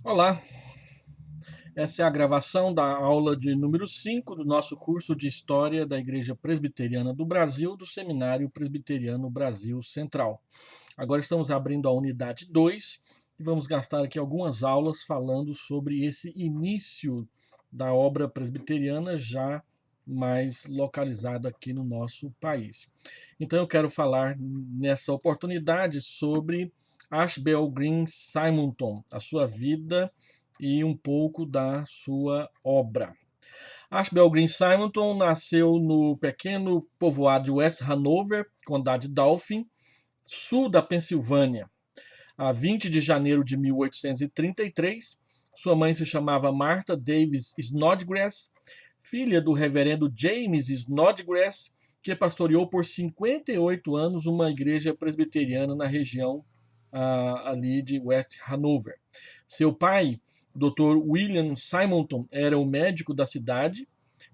Olá, essa é a gravação da aula de número 5 do nosso curso de História da Igreja Presbiteriana do Brasil, do Seminário Presbiteriano Brasil Central. Agora estamos abrindo a unidade 2 e vamos gastar aqui algumas aulas falando sobre esse início da obra presbiteriana já mais localizada aqui no nosso país. Então eu quero falar nessa oportunidade sobre Ashbel Green Simonton, a sua vida e um pouco da sua obra. Ashbel Green Simonton nasceu no pequeno povoado de West Hanover, condado de Dauphin, sul da Pensilvânia, a 20 de janeiro de 1833. Sua mãe se chamava Martha Davis Snodgrass, filha do reverendo James Snodgrass, que pastoreou por 58 anos uma igreja presbiteriana na região ali de West Hanover. Seu pai, Dr. William Simonton, era o médico da cidade,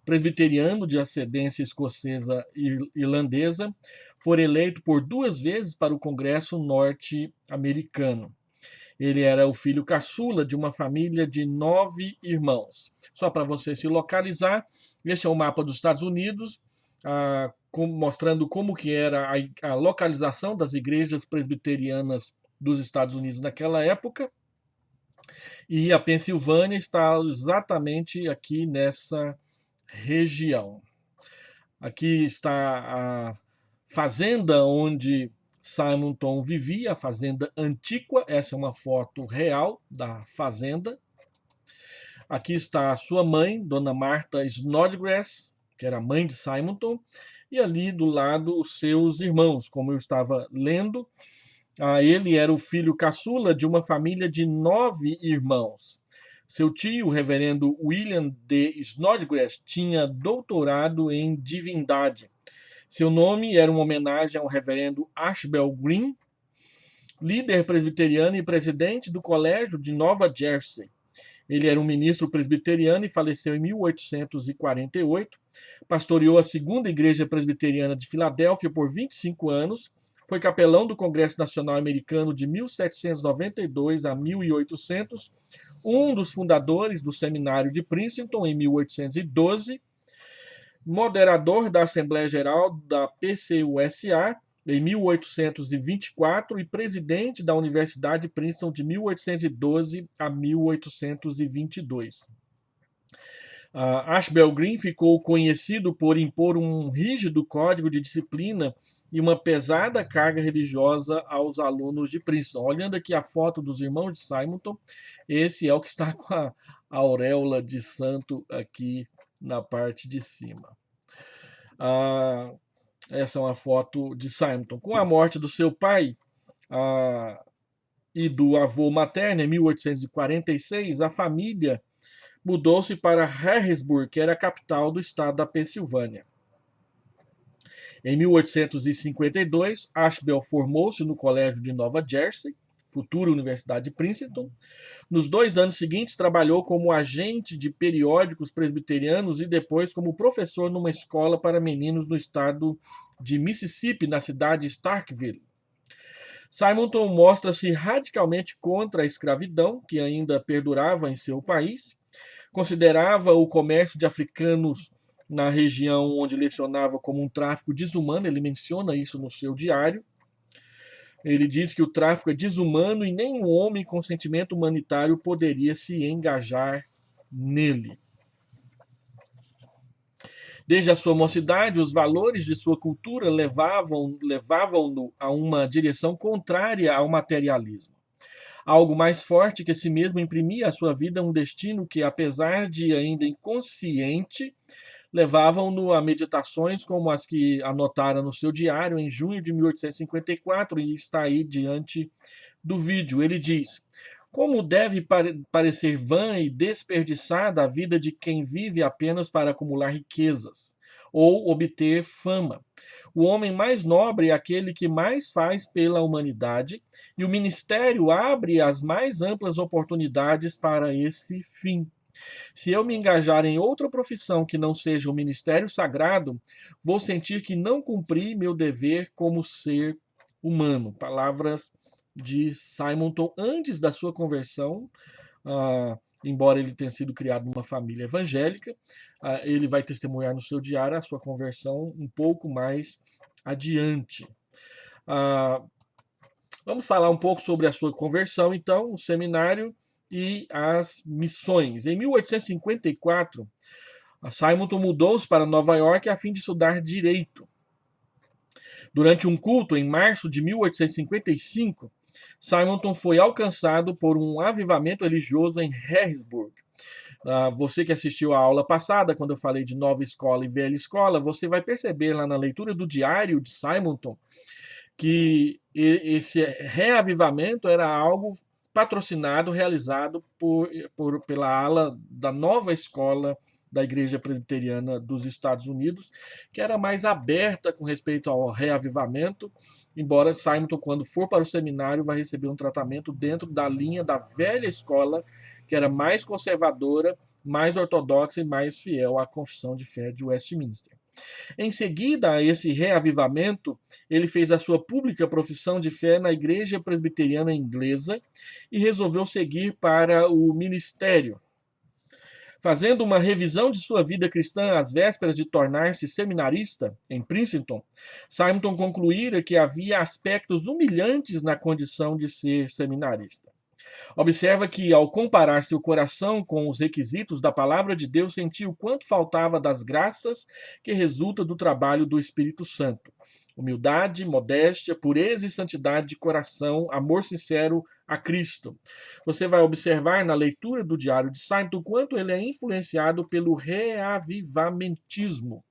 presbiteriano de ascendência escocesa e irlandesa, foi eleito por 2 vezes para o Congresso norte-americano. Ele era o filho caçula de uma família de 9 irmãos. Só para você se localizar, este é o mapa dos Estados Unidos, mostrando como que era a localização das igrejas presbiterianas dos Estados Unidos naquela época. E a Pensilvânia está exatamente aqui nessa região. Aqui está a fazenda onde Simonton vivia, a fazenda Antíqua. Essa é uma foto real da fazenda. Aqui está a sua mãe, Dona Martha Snodgrass, que era a mãe de Simonton, e ali do lado os seus irmãos, como eu estava lendo. Ele era o filho caçula de uma família de 9 irmãos. Seu tio, o reverendo William D. Snodgrass, tinha doutorado em divindade. Seu nome era uma homenagem ao reverendo Ashbel Green, líder presbiteriano e presidente do Colégio de Nova Jersey. Ele era um ministro presbiteriano e faleceu em 1848. Pastoreou a segunda igreja presbiteriana de Filadélfia por 25 anos. Foi capelão do Congresso Nacional Americano de 1792 a 1800. Um dos fundadores do Seminário de Princeton em 1812. Moderador da Assembleia Geral da PCUSA em 1824 e presidente da Universidade de Princeton de 1812 a 1822. Ashbel Green ficou conhecido por impor um rígido código de disciplina e uma pesada carga religiosa aos alunos de Princeton. Olhando aqui a foto dos irmãos de Simonton, esse é o que está com a auréola de santo aqui na parte de cima. Essa é uma foto de Simonton. Com a morte do seu pai e do avô materno, em 1846, a família mudou-se para Harrisburg, que era a capital do estado da Pensilvânia. Em 1852, Ashbel formou-se no Colégio de Nova Jersey, futura Universidade de Princeton. Nos 2 anos seguintes, trabalhou como agente de periódicos presbiterianos e depois como professor numa escola para meninos no estado de Mississippi, na cidade de Starkville. Simonton mostra-se radicalmente contra a escravidão, que ainda perdurava em seu país. Considerava o comércio de africanos na região onde lecionava como um tráfico desumano. Ele menciona isso no seu diário. Ele diz que o tráfico é desumano e nenhum homem com sentimento humanitário poderia se engajar nele. Desde a sua mocidade, os valores de sua cultura levavam-no a uma direção contrária ao materialismo. Algo mais forte que si mesmo imprimia à sua vida um destino que, apesar de ainda inconsciente, levavam-no a meditações como as que anotara no seu diário em junho de 1854, e está aí diante do vídeo. Ele diz: como deve parecer vã e desperdiçada a vida de quem vive apenas para acumular riquezas ou obter fama. O homem mais nobre é aquele que mais faz pela humanidade, e o ministério abre as mais amplas oportunidades para esse fim. Se eu me engajar em outra profissão que não seja o ministério sagrado, vou sentir que não cumpri meu dever como ser humano. Palavras de Simonton antes da sua conversão, embora ele tenha sido criado numa família evangélica. Ele vai testemunhar no seu diário a sua conversão um pouco mais adiante. Vamos falar um pouco sobre a sua conversão, então, o seminário e as missões. Em 1854, Simonton mudou-se para Nova York a fim de estudar direito. Durante um culto em março de 1855, Simonton foi alcançado por um avivamento religioso em Harrisburg. Você que assistiu à aula passada, quando eu falei de nova escola e velha escola, você vai perceber lá na leitura do diário de Simonton que esse reavivamento era algo patrocinado, realizado pela ala da nova escola da Igreja Presbiteriana dos Estados Unidos, que era mais aberta com respeito ao reavivamento, embora Simonton, quando for para o seminário, vai receber um tratamento dentro da linha da velha escola, que era mais conservadora, mais ortodoxa e mais fiel à confissão de fé de Westminster. Em seguida a esse reavivamento, ele fez a sua pública profissão de fé na Igreja Presbiteriana Inglesa e resolveu seguir para o ministério. Fazendo uma revisão de sua vida cristã às vésperas de tornar-se seminarista em Princeton, Simonton concluíra que havia aspectos humilhantes na condição de ser seminarista. Observa que, ao comparar seu coração com os requisitos da palavra de Deus, sentiu o quanto faltava das graças que resulta do trabalho do Espírito Santo. Humildade, modéstia, pureza e santidade de coração, amor sincero a Cristo. Você vai observar na leitura do diário de Simonton o quanto ele é influenciado pelo reavivamentismo.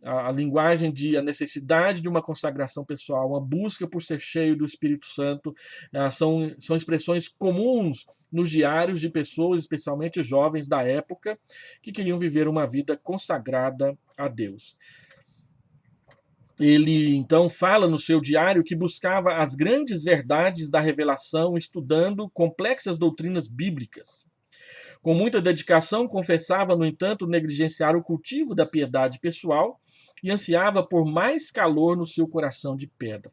A linguagem de a necessidade de uma consagração pessoal, uma busca por ser cheio do Espírito Santo, são expressões comuns nos diários de pessoas, especialmente jovens da época, que queriam viver uma vida consagrada a Deus. Ele, então, fala no seu diário que buscava as grandes verdades da revelação, estudando complexas doutrinas bíblicas. Com muita dedicação, confessava, no entanto, negligenciar o cultivo da piedade pessoal e ansiava por mais calor no seu coração de pedra.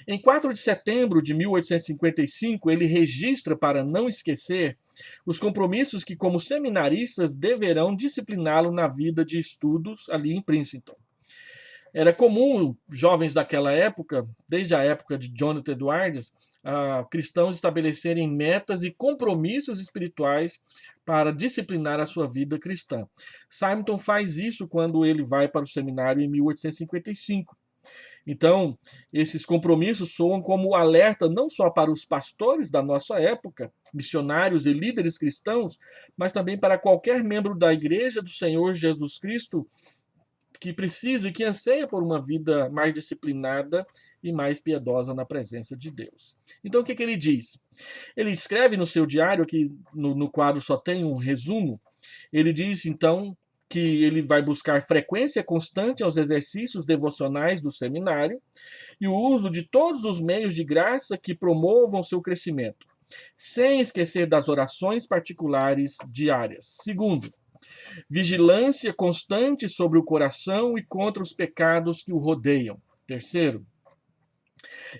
Em 4 de setembro de 1855, ele registra, para não esquecer, os compromissos que, como seminaristas, deverão discipliná-lo na vida de estudos ali em Princeton. Era comum jovens daquela época, desde a época de Jonathan Edwards, cristãos estabelecerem metas e compromissos espirituais para disciplinar a sua vida cristã. Simonton faz isso quando ele vai para o seminário em 1855. Então, esses compromissos soam como alerta não só para os pastores da nossa época, missionários e líderes cristãos, mas também para qualquer membro da Igreja do Senhor Jesus Cristo que precisa e que anseia por uma vida mais disciplinada e mais piedosa na presença de Deus. Então, o que ele diz? Ele escreve no seu diário, que no quadro só tem um resumo, ele diz, então, que ele vai buscar frequência constante aos exercícios devocionais do seminário e o uso de todos os meios de graça que promovam seu crescimento, sem esquecer das orações particulares diárias. Segundo, vigilância constante sobre o coração e contra os pecados que o rodeiam. Terceiro,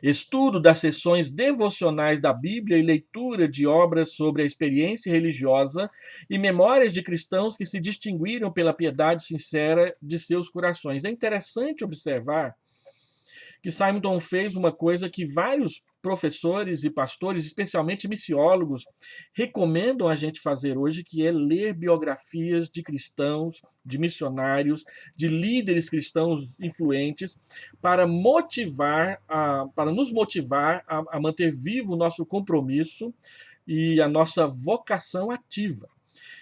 estudo das sessões devocionais da Bíblia e leitura de obras sobre a experiência religiosa e memórias de cristãos que se distinguiram pela piedade sincera de seus corações. É interessante observar que Simonton fez uma coisa que vários professores e pastores, especialmente missiólogos, recomendam a gente fazer hoje, que é ler biografias de cristãos, de missionários, de líderes cristãos influentes, para nos motivar a manter vivo o nosso compromisso e a nossa vocação ativa.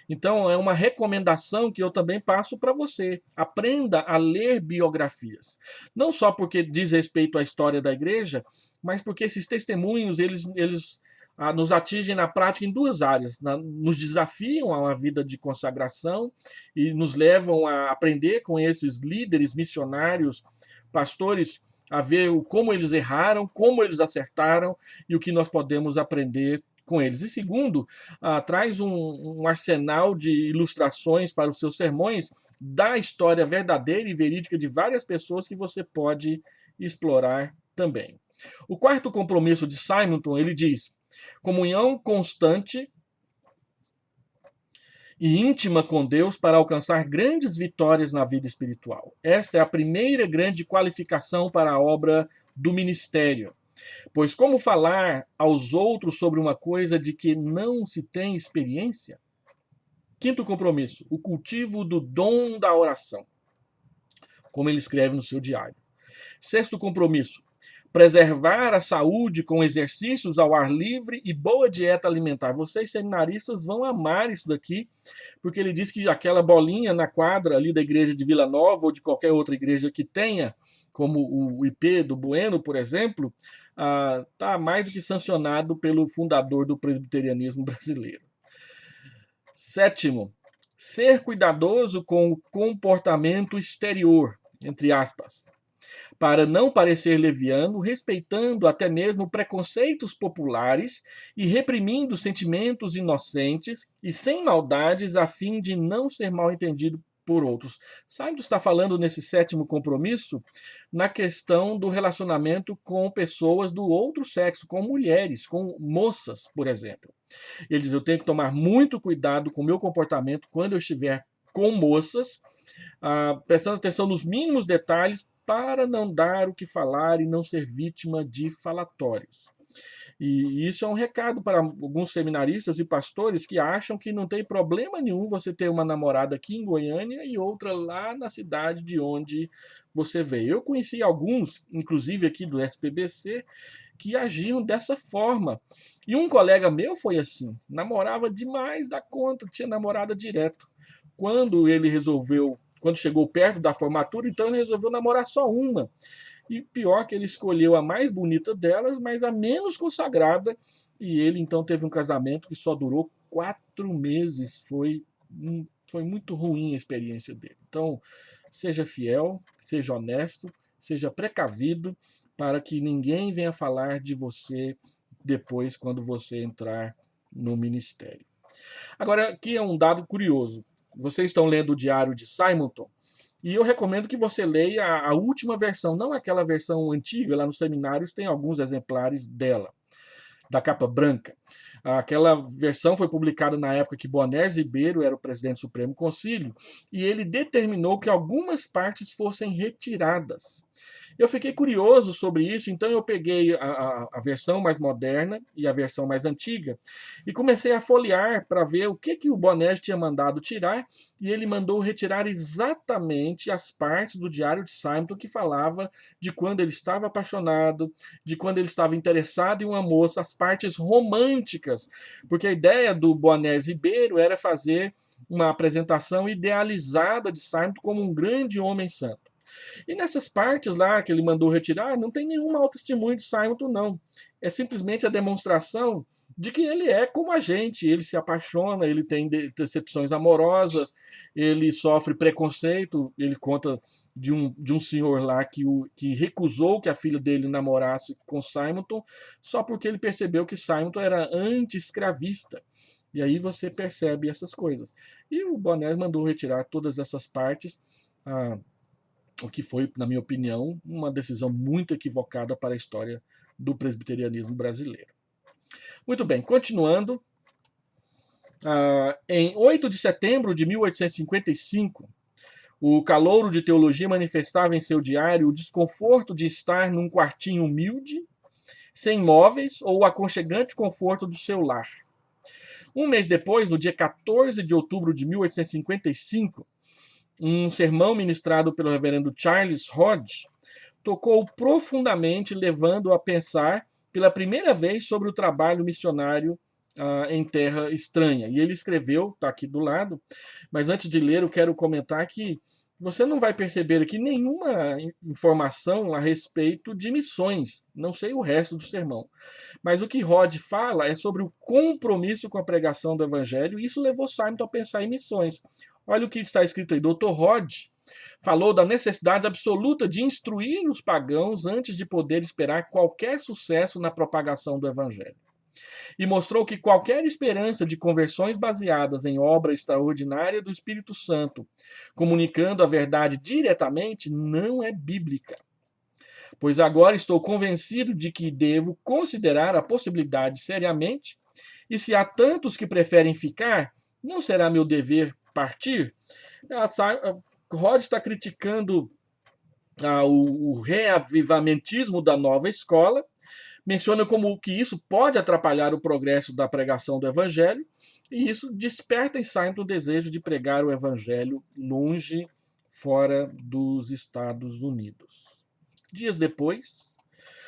Então, é uma recomendação que eu também passo para você. Aprenda a ler biografias. Não só porque diz respeito à história da igreja, mas porque esses testemunhos, eles nos atingem na prática em duas áreas. Nos desafiam a uma vida de consagração e nos levam a aprender com esses líderes missionários, pastores, a ver como eles erraram, como eles acertaram e o que nós podemos aprender com eles. E segundo, traz um arsenal de ilustrações para os seus sermões da história verdadeira e verídica de várias pessoas que você pode explorar também. O quarto compromisso de Simonton, ele diz: comunhão constante e íntima com Deus para alcançar grandes vitórias na vida espiritual. Esta é a primeira grande qualificação para a obra do ministério. Pois como falar aos outros sobre uma coisa de que não se tem experiência? Quinto compromisso, o cultivo do dom da oração, como ele escreve no seu diário. Sexto compromisso, preservar a saúde com exercícios ao ar livre e boa dieta alimentar. Vocês seminaristas vão amar isso daqui, porque ele diz que aquela bolinha na quadra ali da igreja de Vila Nova ou de qualquer outra igreja que tenha, como o IP do Bueno, por exemplo, está mais do que sancionado pelo fundador do presbiterianismo brasileiro. Sétimo, ser cuidadoso com o comportamento exterior, entre aspas, para não parecer leviano, respeitando até mesmo preconceitos populares e reprimindo sentimentos inocentes e sem maldades, a fim de não ser mal entendido por outros. Simon está falando nesse sétimo compromisso na questão do relacionamento com pessoas do outro sexo, com mulheres, com moças, por exemplo. Ele diz: eu tenho que tomar muito cuidado com o meu comportamento quando eu estiver com moças, prestando atenção nos mínimos detalhes para não dar o que falar e não ser vítima de falatórios. E isso é um recado para alguns seminaristas e pastores que acham que não tem problema nenhum você ter uma namorada aqui em Goiânia e outra lá na cidade de onde você veio. Eu conheci alguns, inclusive aqui do SPBC, que agiam dessa forma. E um colega meu foi assim, namorava demais da conta, tinha namorada direto. Quando chegou perto da formatura, então ele resolveu namorar só uma. E pior que ele escolheu a mais bonita delas, mas a menos consagrada. E ele então teve um casamento que só durou 4 meses. Foi muito ruim a experiência dele. Então, seja fiel, seja honesto, seja precavido, para que ninguém venha falar de você depois, quando você entrar no ministério. Agora, aqui é um dado curioso. Vocês estão lendo o diário de Simonton, e eu recomendo que você leia a última versão, não aquela versão antiga, lá nos seminários tem alguns exemplares dela, da capa branca. Aquela versão foi publicada na época que Boanerges Ribeiro era o presidente do Supremo Concílio, e ele determinou que algumas partes fossem retiradas. Eu fiquei curioso sobre isso, então eu peguei a versão mais moderna e a versão mais antiga e comecei a folhear para ver o que o Boanerges tinha mandado tirar, e ele mandou retirar exatamente as partes do diário de Simonton que falava de quando ele estava apaixonado, de quando ele estava interessado em uma moça, as partes românticas, porque a ideia do Boanerges Ribeiro era fazer uma apresentação idealizada de Simonton como um grande homem santo. E nessas partes lá que ele mandou retirar, não tem nenhum mau testemunho de Simonton, não. É simplesmente a demonstração de que ele é como a gente, ele se apaixona, ele tem decepções amorosas, ele sofre preconceito. Ele conta de um senhor lá que recusou que a filha dele namorasse com Simonton, só porque ele percebeu que Simonton era anti-escravista. E aí você percebe essas coisas. E o Boanerges mandou retirar todas essas partes, o que foi, na minha opinião, uma decisão muito equivocada para a história do presbiterianismo brasileiro. Muito bem, continuando. Em 8 de setembro de 1855, o calouro de teologia manifestava em seu diário o desconforto de estar num quartinho humilde, sem móveis ou o aconchegante conforto do seu lar. Um mês depois, no dia 14 de outubro de 1855, um sermão ministrado pelo reverendo Charles Hodge tocou profundamente, levando a pensar pela primeira vez sobre o trabalho missionário em terra estranha. E ele escreveu, está aqui do lado, mas antes de ler eu quero comentar que você não vai perceber aqui nenhuma informação a respeito de missões, não sei o resto do sermão. Mas o que Hodge fala é sobre o compromisso com a pregação do evangelho, e isso levou Simonton a pensar em missões. Olha o que está escrito aí. Dr. Hodge falou da necessidade absoluta de instruir os pagãos antes de poder esperar qualquer sucesso na propagação do evangelho. E mostrou que qualquer esperança de conversões baseadas em obra extraordinária do Espírito Santo, comunicando a verdade diretamente, não é bíblica. pois agora estou convencido de que devo considerar a possibilidade seriamente, e se há tantos que preferem ficar, não será meu dever partir? Rod está criticando o reavivamentismo da nova escola, menciona como que isso pode atrapalhar o progresso da pregação do evangelho, e isso desperta em Simon o desejo de pregar o evangelho longe, fora dos Estados Unidos. Dias depois,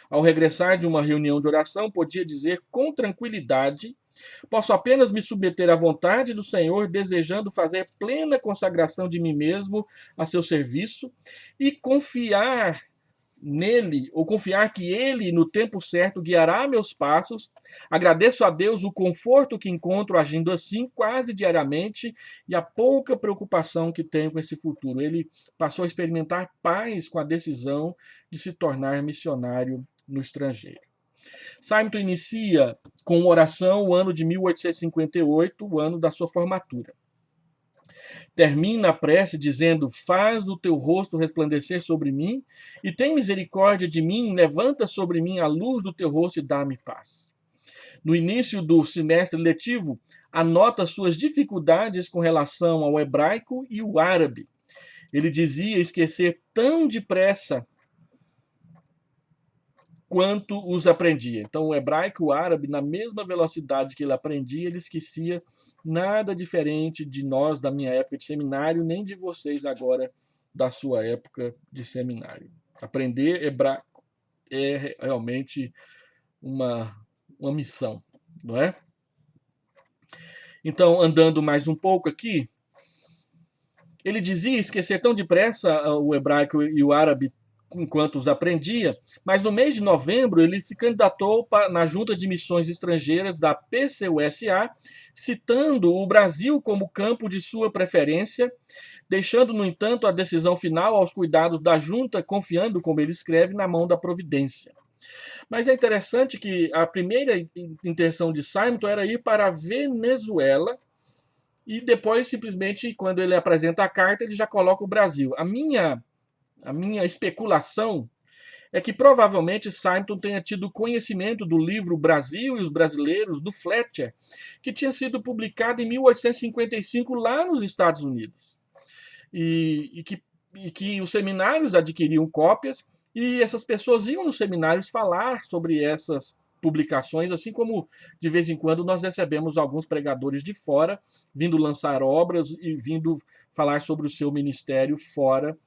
ao regressar de uma reunião de oração, podia dizer com tranquilidade: posso apenas me submeter à vontade do Senhor, desejando fazer plena consagração de mim mesmo a seu serviço e confiar nele, ou confiar que ele, no tempo certo, guiará meus passos. Agradeço a Deus o conforto que encontro agindo assim quase diariamente e a pouca preocupação que tenho com esse futuro. Ele passou a experimentar paz com a decisão de se tornar missionário no estrangeiro. Simon inicia com oração o ano de 1858, o ano da sua formatura. Termina a prece dizendo: faz o teu rosto resplandecer sobre mim e tem misericórdia de mim, levanta sobre mim a luz do teu rosto e dá-me paz. No início do semestre letivo, anota suas dificuldades com relação ao hebraico e o árabe. Ele dizia esquecer tão depressa quanto os aprendia. Então, o hebraico e o árabe, na mesma velocidade que ele aprendia, ele esquecia. Nada diferente de nós da minha época de seminário, nem de vocês agora da sua época de seminário. Aprender hebraico é realmente uma missão, não é? Então, andando mais um pouco aqui, ele dizia esquecer tão depressa o hebraico e o árabe enquanto os aprendia, mas no mês de novembro ele se candidatou na Junta de Missões Estrangeiras da PCUSA, citando o Brasil como campo de sua preferência, deixando, no entanto, a decisão final aos cuidados da junta, confiando, como ele escreve, na mão da providência. Mas é interessante que a primeira intenção de Simon era ir para a Venezuela, e depois, simplesmente, quando ele apresenta a carta, ele já coloca o Brasil. A minha especulação é que provavelmente Simon tenha tido conhecimento do livro Brasil e os Brasileiros, do Fletcher, que tinha sido publicado em 1855 lá nos Estados Unidos. E que os seminários adquiriam cópias e essas pessoas iam nos seminários falar sobre essas publicações, assim como de vez em quando nós recebemos alguns pregadores de fora vindo lançar obras e vindo falar sobre o seu ministério fora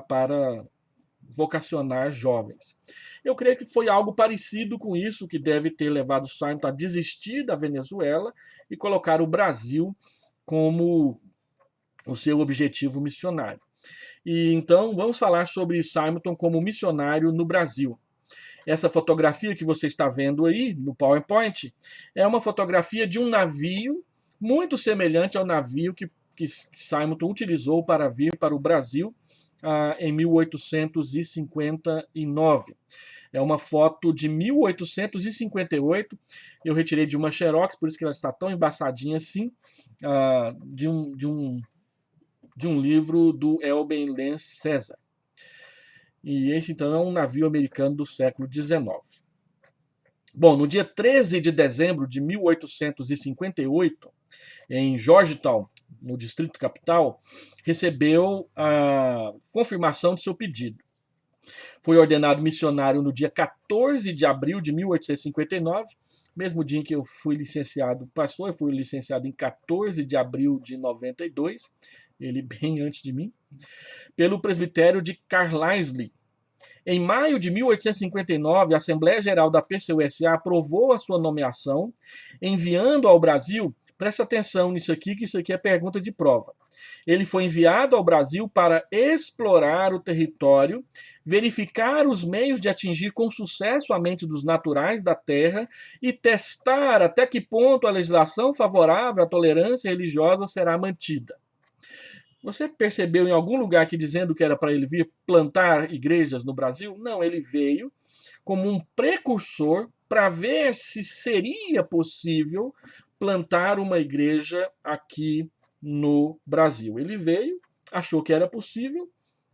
para vocacionar jovens. Eu creio que foi algo parecido com isso que deve ter levado Simon a desistir da Venezuela e colocar o Brasil como o seu objetivo missionário. E então vamos falar sobre Simon como missionário no Brasil. Essa fotografia que você está vendo aí no PowerPoint é uma fotografia de um navio muito semelhante ao navio que Simon utilizou para vir para o Brasil em 1859. É uma foto de 1858. Eu retirei de uma xerox, por isso que ela está tão embaçadinha assim, de um livro do Elben Lenz César. E esse, então, é um navio americano do século XIX. Bom, no dia 13 de dezembro de 1858, em Georgetown, no Distrito Capital, recebeu a confirmação do seu pedido. Foi ordenado missionário no dia 14 de abril de 1859, mesmo dia em que eu fui licenciado pastor. Eu fui licenciado em 14 de abril de 92, ele bem antes de mim, pelo presbitério de Carlisle. Em maio de 1859, a Assembleia Geral da PCUSA aprovou a sua nomeação, enviando ao Brasil, presta atenção nisso aqui, que isso aqui é pergunta de prova. Ele foi enviado ao Brasil para explorar o território, verificar os meios de atingir com sucesso a mente dos naturais da terra e testar até que ponto a legislação favorável à tolerância religiosa será mantida. Você percebeu em algum lugar aqui dizendo que era para ele vir plantar igrejas no Brasil? Não, ele veio como um precursor para ver se seria possível plantar uma igreja aqui no Brasil. Ele veio, achou que era possível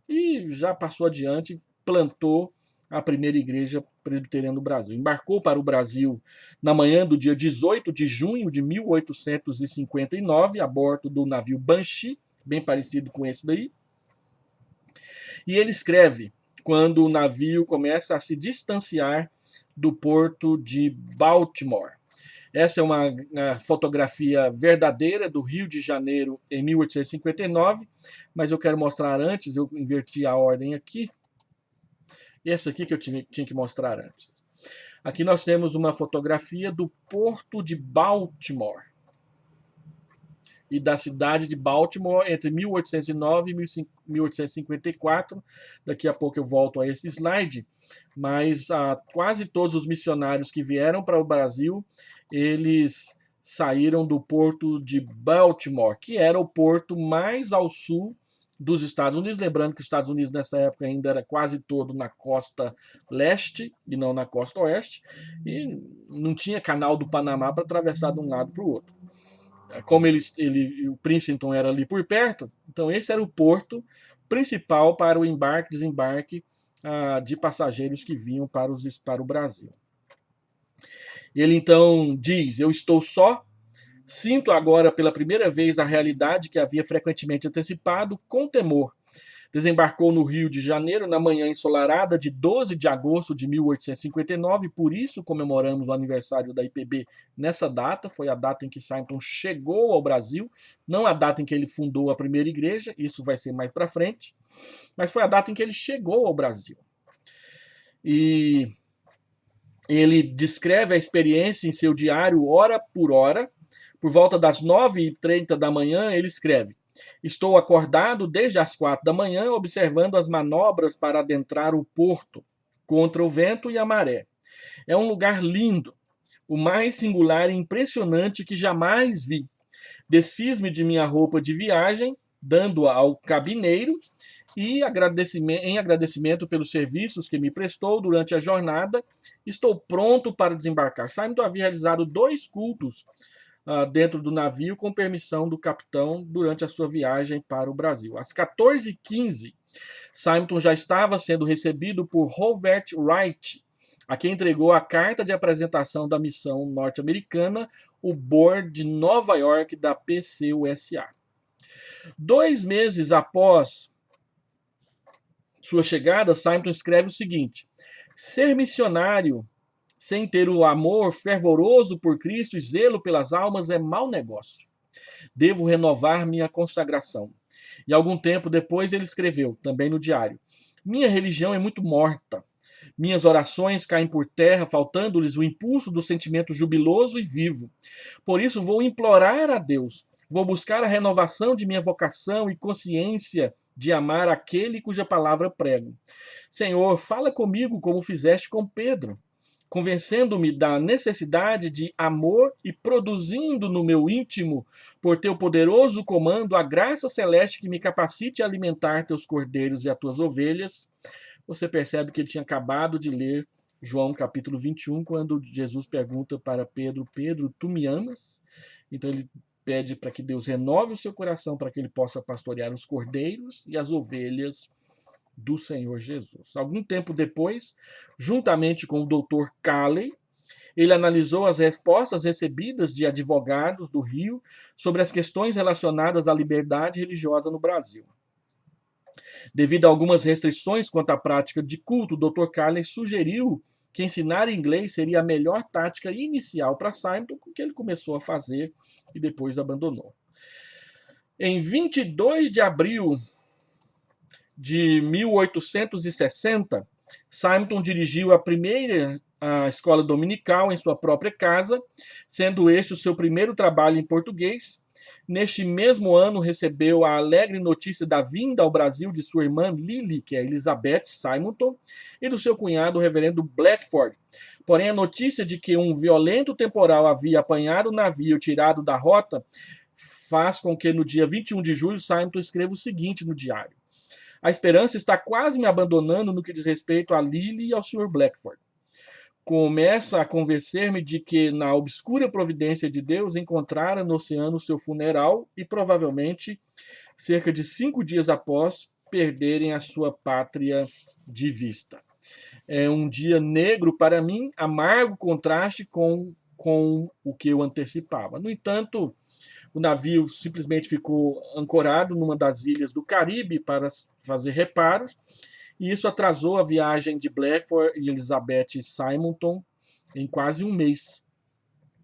e já passou adiante, plantou a primeira igreja presbiteriana do Brasil. Embarcou para o Brasil na manhã do dia 18 de junho de 1859, a bordo do navio Banshee, bem parecido com esse daí. E ele escreve quando o navio começa a se distanciar do porto de Baltimore. Essa é uma fotografia verdadeira do Rio de Janeiro em 1859, mas eu quero mostrar antes, eu inverti a ordem aqui. Essa aqui que eu tinha que mostrar antes. Aqui nós temos uma fotografia do porto de Baltimore e da cidade de Baltimore entre 1809 e 1854. Daqui a pouco eu volto a esse slide, mas quase todos os missionários que vieram para o Brasil, eles saíram do porto de Baltimore, que era o porto mais ao sul dos Estados Unidos. Lembrando que os Estados Unidos nessa época ainda era quase todo na costa leste e não na costa oeste, e não tinha canal do Panamá para atravessar de um lado para o outro. Como o Princeton era ali por perto, então esse era o porto principal para o embarque, desembarque de passageiros que vinham para o Brasil. Ele então diz: eu estou só, sinto agora pela primeira vez a realidade que havia frequentemente antecipado, com temor. Desembarcou no Rio de Janeiro na manhã ensolarada de 12 de agosto de 1859, por isso comemoramos o aniversário da IPB nessa data. Foi a data em que Simonton chegou ao Brasil, não a data em que ele fundou a primeira igreja, isso vai ser mais para frente, mas foi a data em que ele chegou ao Brasil. E ele descreve a experiência em seu diário hora por hora. Por volta das 9h30 da manhã, ele escreve: estou acordado desde as 4 da manhã, observando as manobras para adentrar o porto, contra o vento e a maré. É um lugar lindo, o mais singular e impressionante que jamais vi. Desfiz-me de minha roupa de viagem, dando-a ao cabineiro, e em agradecimento pelos serviços que me prestou durante a jornada, estou pronto para desembarcar. Simonton havia realizado 2 cultos dentro do navio com permissão do capitão durante a sua viagem para o Brasil. Às 14h15, Simonton já estava sendo recebido por Robert Wright, a quem entregou a carta de apresentação da missão norte-americana, o Board de Nova York da PCUSA. 2 meses após sua chegada, Simonton escreve o seguinte: ser missionário sem ter o amor fervoroso por Cristo e zelo pelas almas é mau negócio. Devo renovar minha consagração. E algum tempo depois ele escreveu, também no diário: minha religião é muito morta. Minhas orações caem por terra, faltando-lhes o impulso do sentimento jubiloso e vivo. Por isso vou implorar a Deus, vou buscar a renovação de minha vocação e consciência de amar aquele cuja palavra prego. Senhor, fala comigo como fizeste com Pedro, convencendo-me da necessidade de amor e produzindo no meu íntimo, por teu poderoso comando, a graça celeste que me capacite a alimentar teus cordeiros e as tuas ovelhas. Você percebe que ele tinha acabado de ler João capítulo 21, quando Jesus pergunta para Pedro: Pedro, tu me amas? Então ele pede para que Deus renove o seu coração para que ele possa pastorear os cordeiros e as ovelhas do Senhor Jesus. Algum tempo depois, juntamente com o Dr. Calley, ele analisou as respostas recebidas de advogados do Rio sobre as questões relacionadas à liberdade religiosa no Brasil. Devido a algumas restrições quanto à prática de culto, o Dr. Calley sugeriu que ensinar inglês seria a melhor tática inicial para Simonton, o que ele começou a fazer e depois abandonou. Em 22 de abril de 1860, Simonton dirigiu a primeira escola dominical em sua própria casa, sendo este o seu primeiro trabalho em português. Neste mesmo ano, recebeu a alegre notícia da vinda ao Brasil de sua irmã Lily, que é Elizabeth Simonton, e do seu cunhado, o reverendo Blackford. Porém, a notícia de que um violento temporal havia apanhado o navio tirado da rota faz com que no dia 21 de julho, Simonton escreva o seguinte no diário: a esperança está quase me abandonando no que diz respeito a Lily e ao Sr. Blackford. Começa a convencer-me de que, na obscura providência de Deus, encontrara no oceano seu funeral e, provavelmente, cerca de 5 dias após, perderem a sua pátria de vista. É um dia negro para mim, amargo contraste com o que eu antecipava. No entanto, o navio simplesmente ficou ancorado numa das ilhas do Caribe para fazer reparos, e isso atrasou a viagem de Blackford e Elizabeth Simonton em quase um mês.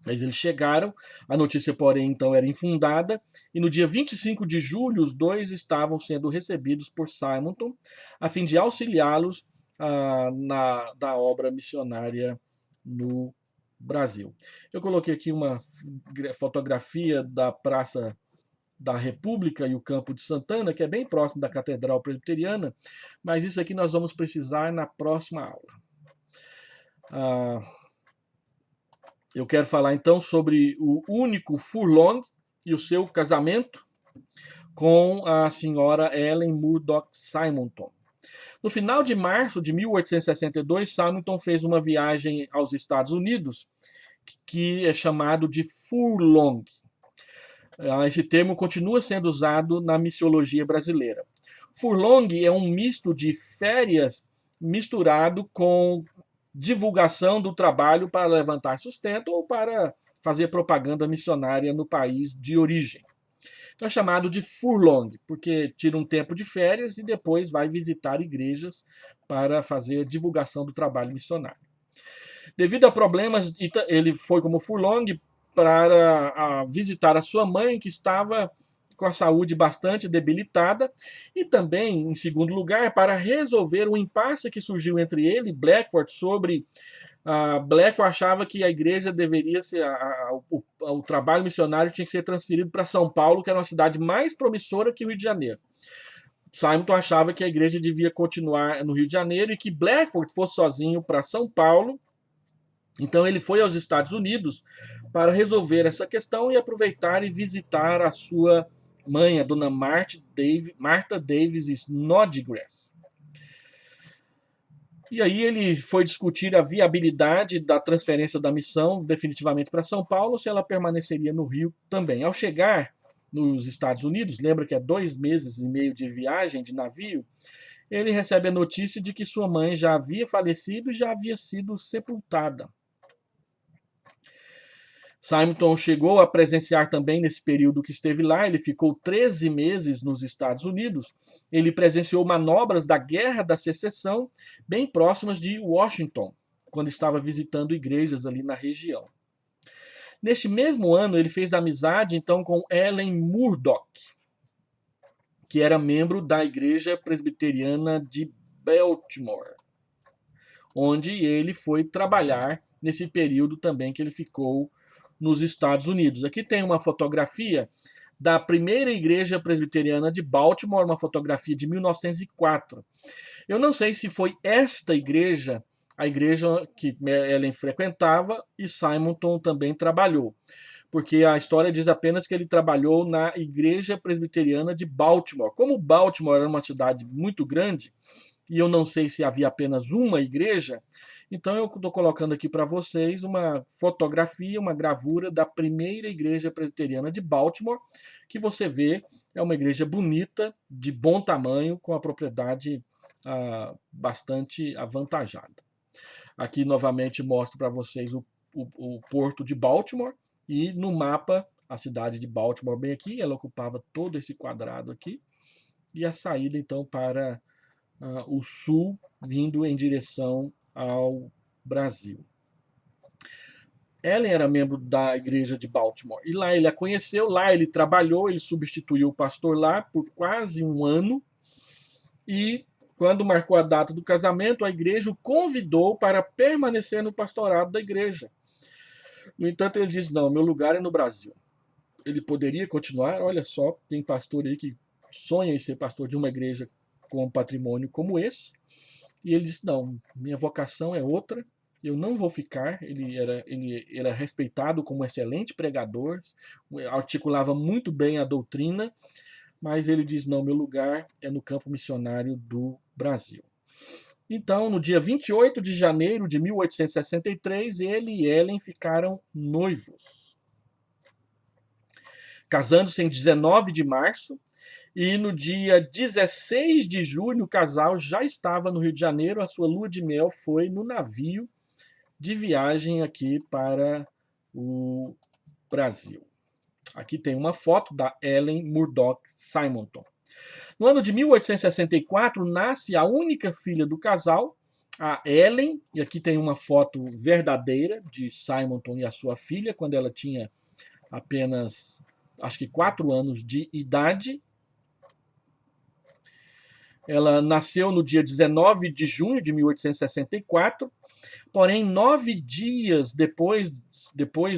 Mas eles chegaram, a notícia, porém, então era infundada, e no dia 25 de julho, os dois estavam sendo recebidos por Simonton, a fim de auxiliá-los da obra missionária no Brasil. Eu coloquei aqui uma fotografia da Praça da República e o Campo de Santana, que é bem próximo da Catedral Presbiteriana, mas isso aqui nós vamos precisar na próxima aula. Eu quero falar então sobre o único Furlong e o seu casamento com a senhora Ellen Murdoch Simonton. No final de março de 1862, Simonton fez uma viagem aos Estados Unidos, que é chamado de Furlong. Esse termo continua sendo usado na missiologia brasileira. Furlong é um misto de férias misturado com divulgação do trabalho para levantar sustento ou para fazer propaganda missionária no país de origem. Então é chamado de Furlong, porque tira um tempo de férias e depois vai visitar igrejas para fazer divulgação do trabalho missionário. Devido a problemas, ele foi como Furlong para visitar a sua mãe, que estava com a saúde bastante debilitada, e também, em segundo lugar, para resolver o impasse que surgiu entre ele e Blackford sobre... Blackford achava que a igreja deveria ser... o trabalho missionário tinha que ser transferido para São Paulo, que era uma cidade mais promissora que o Rio de Janeiro. Simonton achava que a igreja devia continuar no Rio de Janeiro e que Blackford fosse sozinho para São Paulo. Então ele foi aos Estados Unidos para resolver essa questão e aproveitar e visitar a sua mãe, a dona Martha Davis Snodgrass. E aí ele foi discutir a viabilidade da transferência da missão definitivamente para São Paulo, se ela permaneceria no Rio também. Ao chegar nos Estados Unidos, lembra que é 2 meses e meio de viagem de navio, ele recebe a notícia de que sua mãe já havia falecido e já havia sido sepultada. Simonton chegou a presenciar também nesse período que esteve lá, ele ficou 13 meses nos Estados Unidos, ele presenciou manobras da Guerra da Secessão bem próximas de Washington, quando estava visitando igrejas ali na região. Neste mesmo ano, ele fez amizade então com Ellen Murdoch, que era membro da Igreja Presbiteriana de Baltimore, onde ele foi trabalhar nesse período também que ele ficou nos Estados Unidos. Aqui tem uma fotografia da primeira igreja presbiteriana de Baltimore, uma fotografia de 1904. Eu não sei se foi esta igreja, a igreja que Ellen frequentava e Simonton também trabalhou, porque a história diz apenas que ele trabalhou na igreja presbiteriana de Baltimore. Como Baltimore era uma cidade muito grande, e eu não sei se havia apenas uma igreja, então eu estou colocando aqui para vocês uma fotografia, uma gravura da primeira igreja presbiteriana de Baltimore, que você vê, é uma igreja bonita, de bom tamanho, com a propriedade bastante avantajada. Aqui novamente mostro para vocês o porto de Baltimore, e no mapa a cidade de Baltimore bem aqui, ela ocupava todo esse quadrado aqui, e a saída então para o sul, vindo em direção ao Brasil. Ellen era membro da igreja de Baltimore, e lá ele a conheceu, lá ele trabalhou, ele substituiu o pastor lá por quase um ano, e quando marcou a data do casamento, a igreja o convidou para permanecer no pastorado da igreja. No entanto, ele disse, não, meu lugar é no Brasil. Ele poderia continuar, olha só, tem pastor aí que sonha em ser pastor de uma igreja com um patrimônio como esse, e ele disse, não, minha vocação é outra, eu não vou ficar. Ele era respeitado como excelente pregador, articulava muito bem a doutrina, mas ele diz, não, meu lugar é no campo missionário do Brasil. Então, no dia 28 de janeiro de 1863, ele e Ellen ficaram noivos. Casando-se em 19 de março, E no dia 16 de junho, o casal já estava no Rio de Janeiro. A sua lua de mel foi no navio de viagem aqui para o Brasil. Aqui tem uma foto da Ellen Murdoch Simonton. No ano de 1864, nasce a única filha do casal, a Ellen, e aqui tem uma foto verdadeira de Simonton e a sua filha, quando ela tinha apenas, acho que 4 anos de idade. Ela nasceu no dia 19 de junho de 1864, porém, 9 dias depois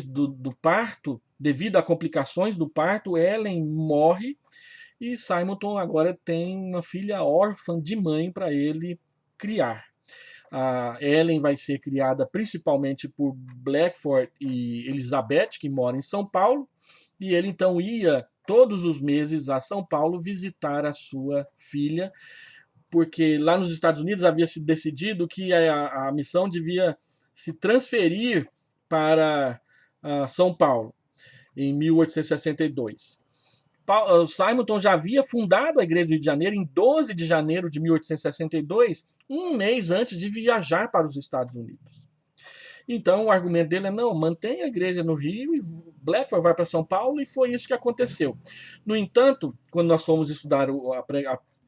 do parto, devido a complicações do parto, Ellen morre e Simonton agora tem uma filha órfã de mãe para ele criar. A Ellen vai ser criada principalmente por Blackford e Elizabeth, que moram em São Paulo, e ele então ia todos os meses a São Paulo visitar a sua filha, porque lá nos Estados Unidos havia sido decidido que a missão devia se transferir para São Paulo, em 1862. Simonton já havia fundado a Igreja do Rio de Janeiro em 12 de janeiro de 1862, um mês antes de viajar para os Estados Unidos. Então, o argumento dele é, não, mantém a igreja no Rio e Blackford vai para São Paulo, e foi isso que aconteceu. No entanto, quando nós fomos estudar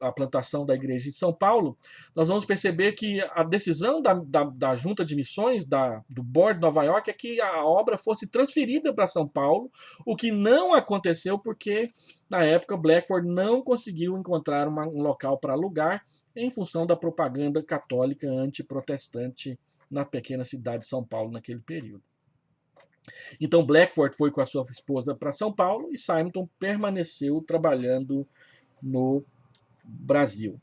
a plantação da igreja em São Paulo, nós vamos perceber que a decisão da Junta de Missões, do Board de Nova York, é que a obra fosse transferida para São Paulo, o que não aconteceu porque, na época, Blackford não conseguiu encontrar um local para alugar em função da propaganda católica antiprotestante na pequena cidade de São Paulo naquele período. Então Blackford foi com a sua esposa para São Paulo e Simonton permaneceu trabalhando no Brasil.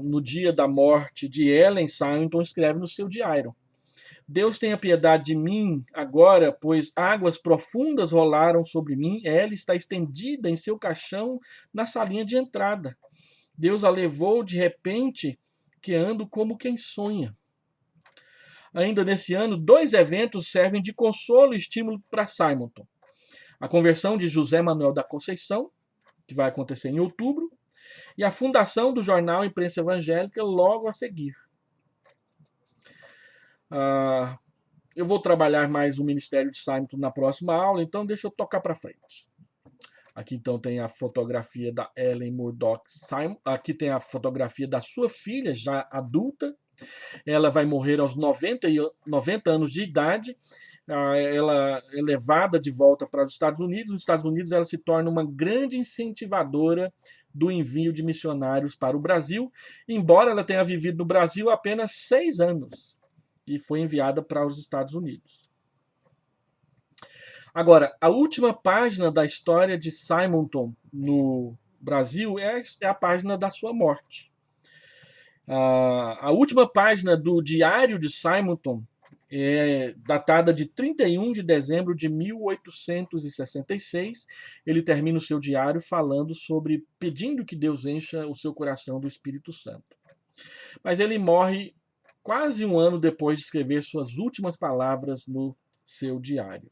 No dia da morte de Ellen, Simonton escreve no seu diário: Deus tenha piedade de mim agora, pois águas profundas rolaram sobre mim. Ela está estendida em seu caixão na salinha de entrada. Deus a levou de repente, que ando como quem sonha. Ainda nesse ano, 2 eventos servem de consolo e estímulo para Simonton. A conversão de José Manuel da Conceição, que vai acontecer em outubro, e a fundação do jornal Imprensa Evangélica logo a seguir. Eu vou trabalhar mais o ministério de Simonton na próxima aula, então deixa eu tocar para frente. Aqui então tem a fotografia da Ellen Murdoch Simonton. Aqui tem a fotografia da sua filha, já adulta. Ela vai morrer aos 90 anos de idade. Ela é levada de volta para os Estados Unidos. Nos Estados Unidos ela se torna uma grande incentivadora do envio de missionários para o Brasil, embora ela tenha vivido no Brasil apenas 6 anos e foi enviada para os Estados Unidos. Agora, a última página da história de Simonton no Brasil é a página da sua morte. A última página do Diário de Simonton é datada de 31 de dezembro de 1866. Ele termina o seu diário falando pedindo que Deus encha o seu coração do Espírito Santo. Mas ele morre quase um ano depois de escrever suas últimas palavras no seu diário.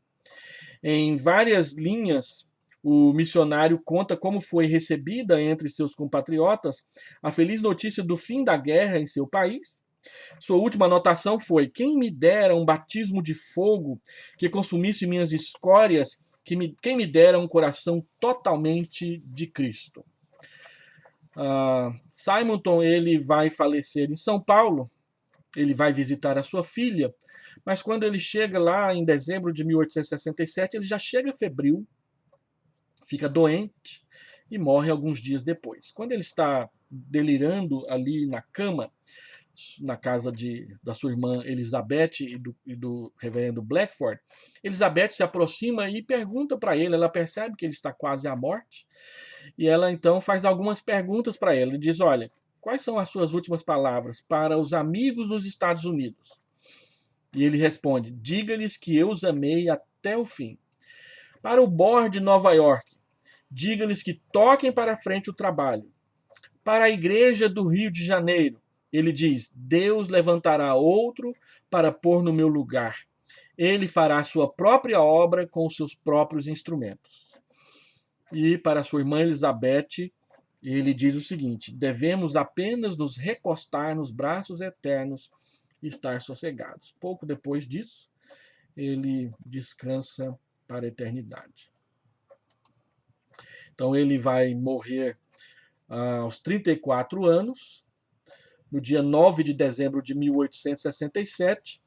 Em várias linhas, o missionário conta como foi recebida entre seus compatriotas a feliz notícia do fim da guerra em seu país. Sua última anotação foi: quem me dera um batismo de fogo que consumisse minhas escórias, quem me dera um coração totalmente de Cristo. Simonton ele vai falecer em São Paulo, ele vai visitar a sua filha, mas quando ele chega lá em dezembro de 1867, ele já chega febril, fica doente e morre alguns dias depois. Quando ele está delirando ali na cama, na casa da sua irmã Elizabeth e do reverendo Blackford, Elizabeth se aproxima e pergunta para ele, ela percebe que ele está quase à morte, e ela então faz algumas perguntas para ele, diz: olha, quais são as suas últimas palavras para os amigos dos Estados Unidos? E ele responde: diga-lhes que eu os amei até o fim. Para o Board de Nova York, diga-lhes que toquem para frente o trabalho. Para a Igreja do Rio de Janeiro, ele diz: Deus levantará outro para pôr no meu lugar. Ele fará sua própria obra com os seus próprios instrumentos. E para sua irmã Elizabeth, ele diz o seguinte: devemos apenas nos recostar nos braços eternos e estar sossegados. Pouco depois disso, ele descansa para a eternidade. Então ele vai morrer aos 34 anos, no dia 9 de dezembro de 1867,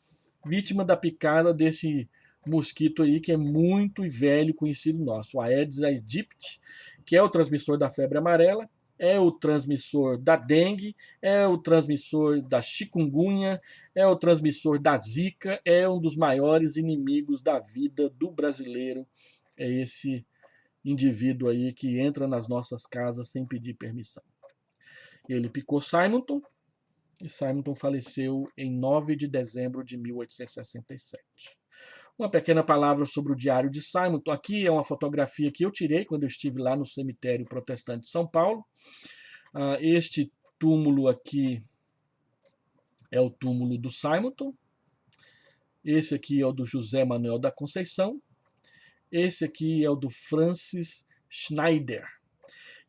vítima da picada desse mosquito aí que é muito velho, conhecido nosso, o Aedes aegypti, que é o transmissor da febre amarela, é o transmissor da dengue, é o transmissor da chikungunya, é o transmissor da zika, é um dos maiores inimigos da vida do brasileiro, é esse indivíduo aí que entra nas nossas casas sem pedir permissão. Ele picou Simonton, e Simonton faleceu em 9 de dezembro de 1867. Uma pequena palavra sobre o Diário de Simonton. Aqui é uma fotografia que eu tirei quando eu estive lá no cemitério protestante de São Paulo. Este túmulo aqui é o túmulo do Simonton. Esse aqui é o do José Manuel da Conceição. Esse aqui é o do Francis Schneider.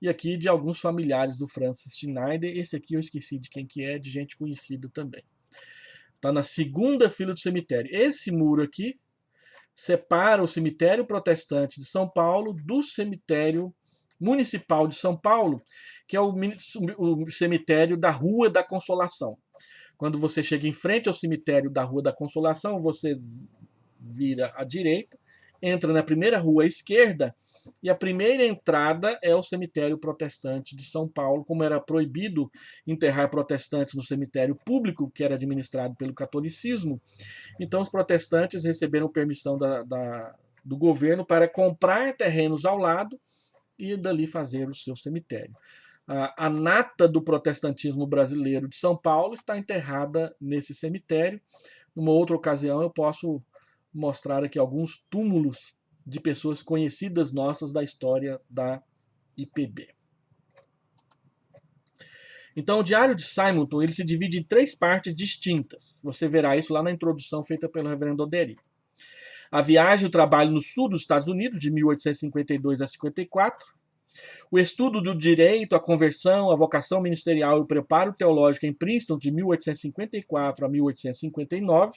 E aqui de alguns familiares do Francis Schneider. Esse aqui eu esqueci de quem que é, de gente conhecida também. Está na segunda fila do cemitério. Esse muro aqui separa o cemitério protestante de São Paulo do cemitério municipal de São Paulo, que é o cemitério da Rua da Consolação. Quando você chega em frente ao cemitério da Rua da Consolação, você vira à direita, entra na primeira rua à esquerda, e a primeira entrada é o cemitério protestante de São Paulo. Como era proibido enterrar protestantes no cemitério público, que era administrado pelo catolicismo, então os protestantes receberam permissão do governo para comprar terrenos ao lado e dali fazer o seu cemitério. A nata do protestantismo brasileiro de São Paulo está enterrada nesse cemitério. Numa outra ocasião eu posso mostrar aqui alguns túmulos de pessoas conhecidas nossas da história da IPB. Então, o Diário de Simonton ele se divide em 3 partes distintas. Você verá isso lá na introdução feita pelo reverendo Oderi. A viagem e o trabalho no sul dos Estados Unidos, de 1852 a 54. O estudo do direito, a conversão, a vocação ministerial e o preparo teológico em Princeton, de 1854 a 1859.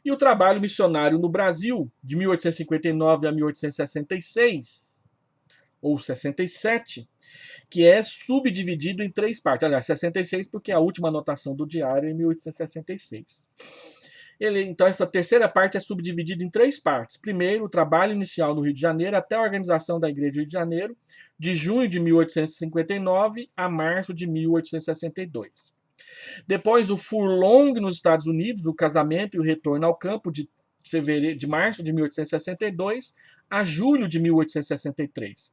E o trabalho missionário no Brasil, de 1859 a 1866, ou 67, que é subdividido em 3 partes. Aliás, 66 porque a última anotação do diário é em 1866. Então, essa terceira parte é subdividida em 3 partes. Primeiro, o trabalho inicial no Rio de Janeiro até a organização da Igreja do Rio de Janeiro, de junho de 1859 a março de 1862. Depois, o Furlong nos Estados Unidos, o casamento e o retorno ao campo, de março de 1862 a julho de 1863.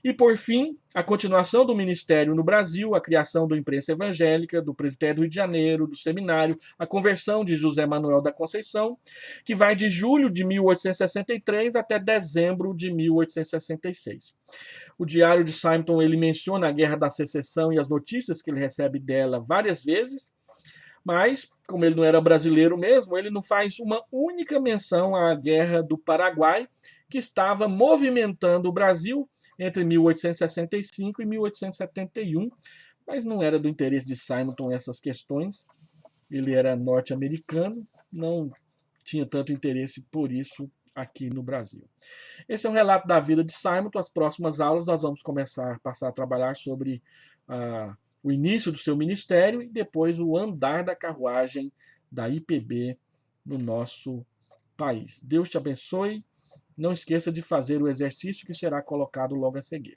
E, por fim, a continuação do ministério no Brasil, a criação da imprensa evangélica, do presbitério do Rio de Janeiro, do seminário, a conversão de José Manuel da Conceição, que vai de julho de 1863 até dezembro de 1866. O Diário de Simonton ele menciona a Guerra da Secessão e as notícias que ele recebe dela várias vezes, mas, como ele não era brasileiro mesmo, ele não faz uma única menção à Guerra do Paraguai, que estava movimentando o Brasil entre 1865 e 1871, mas não era do interesse de Simonton essas questões. Ele era norte-americano, não tinha tanto interesse por isso aqui no Brasil. Esse é um relato da vida de Simonton. As próximas aulas nós vamos passar a trabalhar sobre o início do seu ministério e depois o andar da carruagem da IPB no nosso país. Deus te abençoe. Não esqueça de fazer o exercício que será colocado logo a seguir.